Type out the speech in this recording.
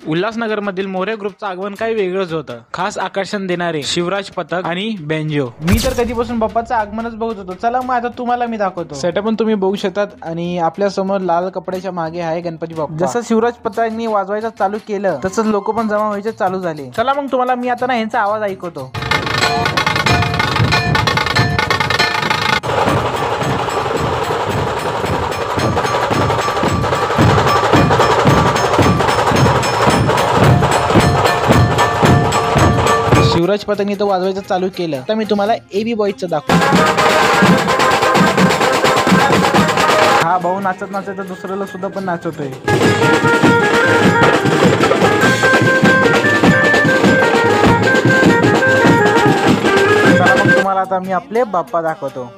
उल्हासनगर मधील मोरे ग्रुपचं आगमन काही वेगळंच होतं. खास आकर्षण देणारे शिवराज पथक आणि बेंजो. मी तर कधीपासून बाप्पाचं आगमनच बघत होतो. चला मग आता तुम्हाला मी दाखवतो. सेटअप पण तुम्ही बघू शकतात आणि आपल्या समोर लाल कपड्याच्या मागे आहे गणपती बाप्पा. जसं शिवराज पथकांनी वाजवायचं चालू केलं तसंच लोक पण जमा व्हायचे चालू झाले. चला मग तुम्हाला मी आता ना यांचा आवाज ऐकवतो. शिवराज पथकनी तो वाजवायचं चालू केलं. तर मी तुम्हाला AB बॉयजचं दाखवतो. हा भाऊ नाचत नाचत दुसऱ्याला सुद्धा पण नाचवतोय. चला मग तुम्हाला आता मी आपले बाप्पा दाखवतो.